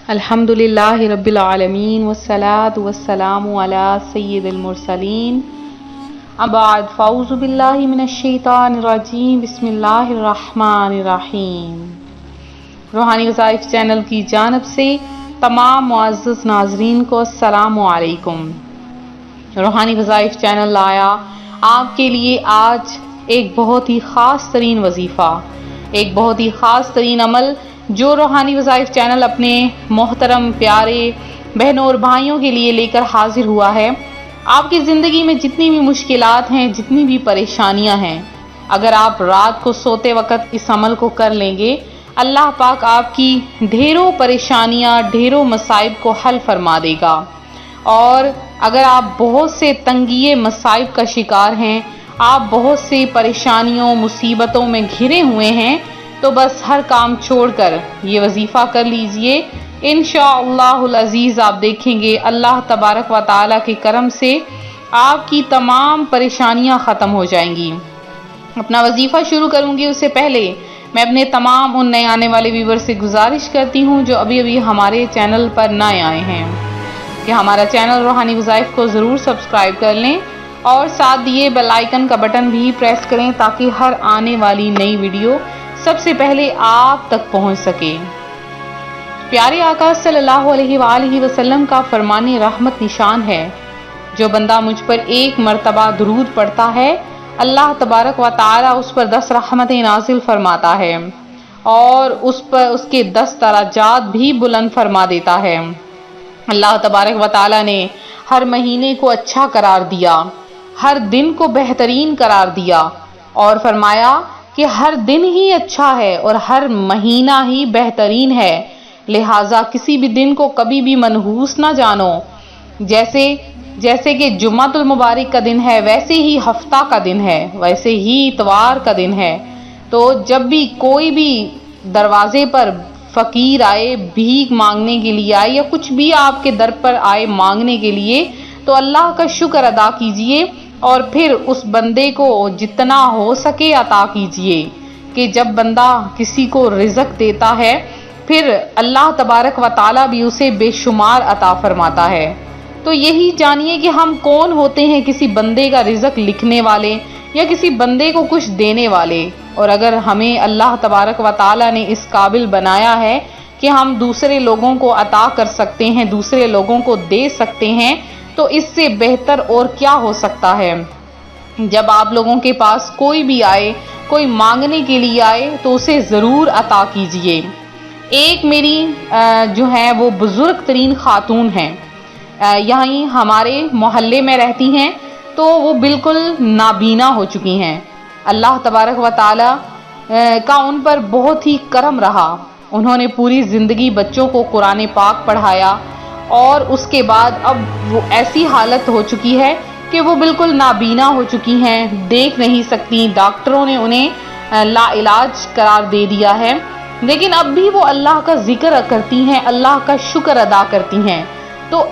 الحمدللہ رب العالمین والصلاة والسلام علی سید المرسلین بعد فاعوذ باللہ من الشیطان الرجیم بسم اللہ الرحمن الرحیم۔ روحانی وظائف چینل کی جانب سے تمام معزز ناظرین کو السلام علیکم۔ روحانی وظائف چینل لایا آپ کے لیے آج ایک بہت ہی خاص ترین وظیفہ، ایک بہت ہی خاص ترین عمل جو روحانی وظائف چینل اپنے محترم پیارے بہنوں اور بھائیوں کے لیے لے کر حاضر ہوا ہے۔ آپ کی زندگی میں جتنی بھی مشکلات ہیں، جتنی بھی پریشانیاں ہیں، اگر آپ رات کو سوتے وقت اس عمل کو کر لیں گے، اللہ پاک آپ کی ڈھیروں پریشانیاں، ڈھیروں مصائب کو حل فرما دے گا۔ اور اگر آپ بہت سے تنگی مصائب کا شکار ہیں، آپ بہت سے پریشانیوں مصیبتوں میں گھرے ہوئے ہیں، تو بس ہر کام چھوڑ کر یہ وظیفہ کر لیجئے۔ انشاءاللہ العزیز آپ دیکھیں گے اللہ تبارک و تعالیٰ کے کرم سے آپ کی تمام پریشانیاں ختم ہو جائیں گی۔ اپنا وظیفہ شروع کروں گی اس سے پہلے میں اپنے تمام ان نئے آنے والے ویور سے گزارش کرتی ہوں جو ابھی ہمارے چینل پر نئے آئے ہیں کہ ہمارا چینل روحانی وظائف کو ضرور سبسکرائب کر لیں اور ساتھ دیے بیل آئیکن کا بٹن بھی پریس کریں تاکہ ہر آنے والی نئی ویڈیو سب سے پہلے آپ تک پہنچ سکے۔ پیارے آقا صلی اللہ علیہ وآلہ وسلم کا فرمان رحمت نشان ہے، جو بندہ مجھ پر ایک مرتبہ درود پڑھتا ہے اللہ تبارک و تعالی اس پر 10 رحمتیں نازل فرماتا ہے اور اس پر اس کے 10 درجات بھی بلند فرما دیتا ہے۔ اللہ تبارک و تعالی نے ہر مہینے کو اچھا قرار دیا، ہر دن کو بہترین قرار دیا اور فرمایا کہ ہر دن ہی اچھا ہے اور ہر مہینہ ہی بہترین ہے، لہٰذا کسی بھی دن کو کبھی بھی منحوس نہ جانو۔ جیسے کہ جمعۃ المبارک کا دن ہے، ویسے ہی ہفتہ کا دن ہے، ویسے ہی اتوار کا دن ہے۔ تو جب بھی کوئی بھی دروازے پر فقیر آئے بھیک مانگنے کے لیے آئے یا کچھ بھی آپ کے در پر آئے مانگنے کے لیے، تو اللہ کا شکر ادا کیجئے اور پھر اس بندے کو جتنا ہو سکے عطا کیجئے کہ جب بندہ کسی کو رزق دیتا ہے پھر اللہ تبارک و تعالیٰ بھی اسے بے شمار عطا فرماتا ہے۔ تو یہی جانیے کہ ہم کون ہوتے ہیں کسی بندے کا رزق لکھنے والے یا کسی بندے کو کچھ دینے والے، اور اگر ہمیں اللہ تبارک و تعالیٰ نے اس قابل بنایا ہے کہ ہم دوسرے لوگوں کو عطا کر سکتے ہیں، دوسرے لوگوں کو دے سکتے ہیں، تو اس سے بہتر اور کیا ہو سکتا ہے۔ جب آپ لوگوں کے پاس کوئی بھی آئے، کوئی مانگنے کے لیے آئے تو اسے ضرور عطا کیجئے۔ ایک میری جو ہے وہ بزرگ ترین خاتون ہیں، یہیں ہمارے محلے میں رہتی ہیں، تو وہ بالکل نابینا ہو چکی ہیں۔ اللہ تبارک و تعالی کا ان پر بہت ہی کرم رہا، انہوں نے پوری زندگی بچوں کو قرآن پاک پڑھایا اور اس کے بعد اب وہ ایسی حالت ہو چکی ہے کہ وہ بالکل نابینا ہو چکی ہیں، دیکھ نہیں سکتی، ڈاکٹروں نے انہیں لا علاج قرار دے دیا ہے، لیکن اب بھی وہ اللہ کا ذکر کرتی ہیں، اللہ کا شکر ادا کرتی ہیں۔ تو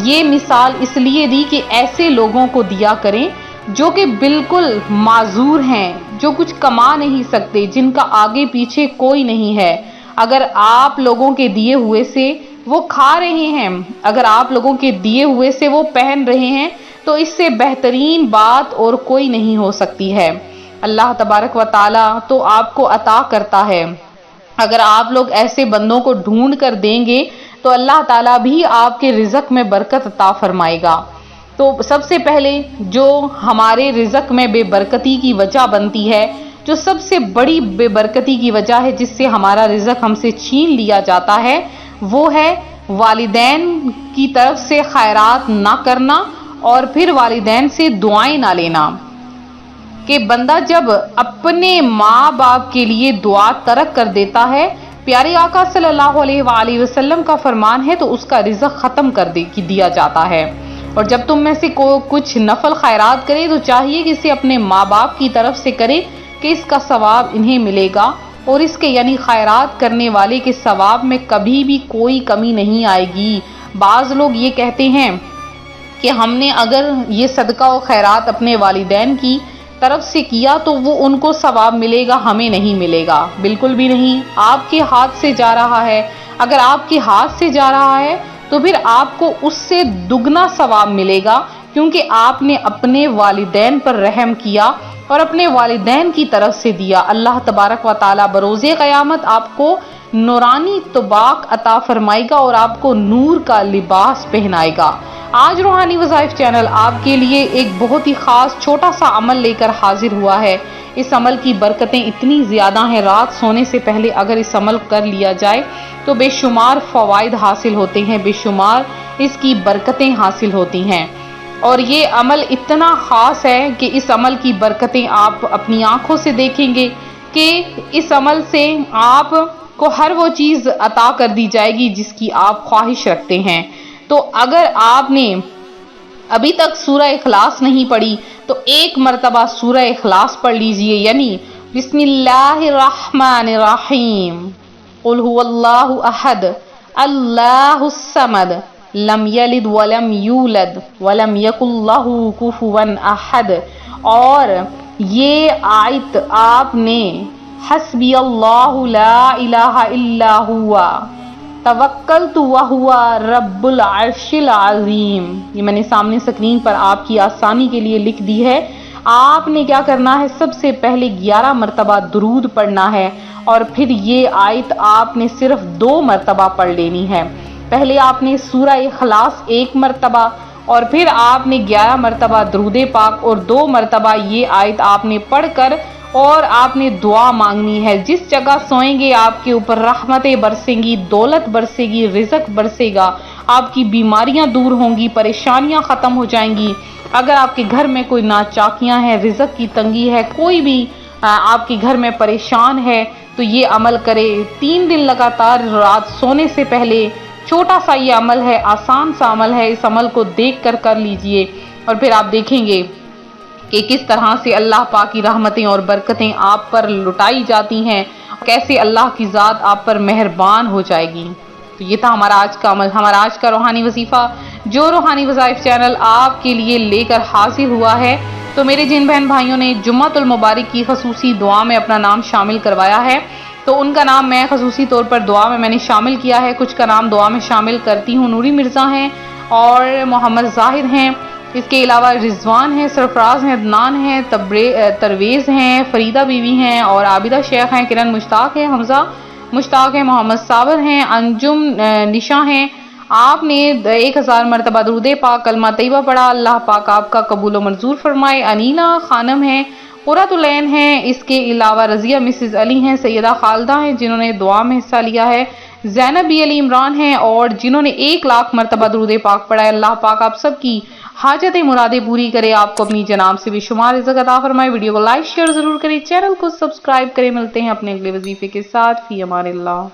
یہ مثال اس لیے دی کہ ایسے لوگوں کو دیا کریں جو کہ بالکل معذور ہیں، جو کچھ کما نہیں سکتے، جن کا آگے پیچھے کوئی نہیں ہے۔ اگر آپ لوگوں کے دیے ہوئے سے وہ کھا رہے ہیں، اگر آپ لوگوں کے دیے ہوئے سے وہ پہن رہے ہیں، تو اس سے بہترین بات اور کوئی نہیں ہو سکتی ہے۔ اللہ تبارک و تعالیٰ تو آپ کو عطا کرتا ہے، اگر آپ لوگ ایسے بندوں کو ڈھونڈ کر دیں گے تو اللہ تعالیٰ بھی آپ کے رزق میں برکت عطا فرمائے گا۔ تو سب سے پہلے جو ہمارے رزق میں بے برکتی کی وجہ بنتی ہے، جو سب سے بڑی بے برکتی کی وجہ ہے جس سے ہمارا رزق ہم سے چھین لیا جاتا ہے، وہ ہے والدین کی طرف سے خیرات نہ کرنا اور پھر والدین سے دعائیں نہ لینا۔ کہ بندہ جب اپنے ماں باپ کے لیے دعا ترک کر دیتا ہے، پیارے آقا صلی اللہ علیہ وآلہ وسلم کا فرمان ہے، تو اس کا رزق ختم کر دیا جاتا ہے۔ اور جب تم میں سے کچھ نفل خیرات کرے تو چاہیے کہ اسے اپنے ماں باپ کی طرف سے کرے کہ اس کا ثواب انہیں ملے گا، اور اس کے یعنی خیرات کرنے والے کے ثواب میں کبھی بھی کوئی کمی نہیں آئے گی۔ بعض لوگ یہ کہتے ہیں کہ ہم نے اگر یہ صدقہ و خیرات اپنے والدین کی طرف سے کیا تو وہ ان کو ثواب ملے گا، ہمیں نہیں ملے گا، بالکل بھی نہیں۔ آپ کے ہاتھ سے جا رہا ہے، اگر آپ کے ہاتھ سے جا رہا ہے تو پھر آپ کو اس سے دگنا ثواب ملے گا، کیونکہ آپ نے اپنے والدین پر رحم کیا اور اپنے والدین کی طرف سے دیا۔ اللہ تبارک و تعالیٰ بروز قیامت آپ کو نورانی طباق عطا فرمائے گا اور آپ کو نور کا لباس پہنائے گا۔ آج روحانی وظائف چینل آپ کے لیے ایک بہت ہی خاص چھوٹا سا عمل لے کر حاضر ہوا ہے۔ اس عمل کی برکتیں اتنی زیادہ ہیں، رات سونے سے پہلے اگر اس عمل کر لیا جائے تو بے شمار فوائد حاصل ہوتے ہیں، بے شمار اس کی برکتیں حاصل ہوتی ہیں۔ اور یہ عمل اتنا خاص ہے کہ اس عمل کی برکتیں آپ اپنی آنکھوں سے دیکھیں گے کہ اس عمل سے آپ کو ہر وہ چیز عطا کر دی جائے گی جس کی آپ خواہش رکھتے ہیں۔ تو اگر آپ نے ابھی تک سورہ اخلاص نہیں پڑھی تو ایک مرتبہ سورہ اخلاص پڑھ لیجئے، یعنی بسم اللہ الرحمن الرحیم، قل هو اللہ احد اللہ الصمد لم یلد ولم یولد ولم یکن لہ کفوا احد۔ اور یہ آیت آپ نے حسبی اللہ لا الہ الا ہوا توکلت وہو رب العرش العظیم، یہ میں نے سامنے سکرین پر آپ کی آسانی کے لیے لکھ دی ہے۔ آپ نے کیا کرنا ہے، سب سے پہلے 11 مرتبہ درود پڑھنا ہے اور پھر یہ آیت آپ نے صرف 2 مرتبہ پڑھ لینی ہے۔ پہلے آپ نے سورہ اخلاص 1 مرتبہ اور پھر آپ نے 11 مرتبہ درود پاک اور 2 مرتبہ یہ آیت آپ نے پڑھ کر اور آپ نے دعا مانگنی ہے۔ جس جگہ سوئیں گے آپ کے اوپر رحمتیں برسیں گی، دولت برسے گی، رزق برسے گا، آپ کی بیماریاں دور ہوں گی، پریشانیاں ختم ہو جائیں گی۔ اگر آپ کے گھر میں کوئی ناچاکیاں ہیں، رزق کی تنگی ہے، کوئی بھی آپ کے گھر میں پریشان ہے تو یہ عمل کرے 3 دن لگاتار رات سونے سے پہلے۔ چھوٹا سا یہ عمل ہے، آسان سا عمل ہے، اس عمل کو دیکھ کر کر لیجئے اور پھر آپ دیکھیں گے کہ کس طرح سے اللہ پاک کی رحمتیں اور برکتیں آپ پر لٹائی جاتی ہیں، کیسے اللہ کی ذات آپ پر مہربان ہو جائے گی۔ تو یہ تھا ہمارا آج کا عمل، ہمارا آج کا روحانی وظیفہ جو روحانی وظائف چینل آپ کے لیے لے کر حاضر ہوا ہے۔ تو میرے جن بہن بھائیوں نے جمعۃ المبارک کی خصوصی دعا میں اپنا نام شامل کروایا ہے تو ان کا نام میں خصوصی طور پر دعا میں نے شامل کیا ہے۔ کچھ کا نام دعا میں شامل کرتی ہوں، نوری مرزا ہیں اور محمد ظاہر ہیں، اس کے علاوہ رضوان ہیں، سرفراز ہیں، عدنان ہیں، ترویز ہیں، فریدہ بیوی ہیں اور عابدہ شیخ ہیں، کرن مشتاق ہے، حمزہ مشتاق ہے، محمد صابر ہیں، انجم نشا ہیں۔ آپ نے 1000 مرتبہ درود پاک کلمہ طیبہ پڑھا، اللہ پاک آپ کا قبول و منظور فرمائے۔ انیلا خانم ہیں، قرۃ العین ہیں، اس کے علاوہ رضیہ مسز علی ہیں، سیدہ خالدہ ہیں جنہوں نے دعا میں حصہ لیا ہے، زینب بی علی عمران ہیں اور جنہوں نے 1,00,000 مرتبہ درود پاک پڑھا ہے۔ اللہ پاک آپ سب کی حاجتیں مرادیں پوری کرے، آپ کو اپنی جناب سے بے شمار رزق عطا فرمائے۔ ویڈیو کو لائک شیئر ضرور کریں، چینل کو سبسکرائب کریں۔ ملتے ہیں اپنے اگلے وظیفے کے ساتھ، فی امان اللہ۔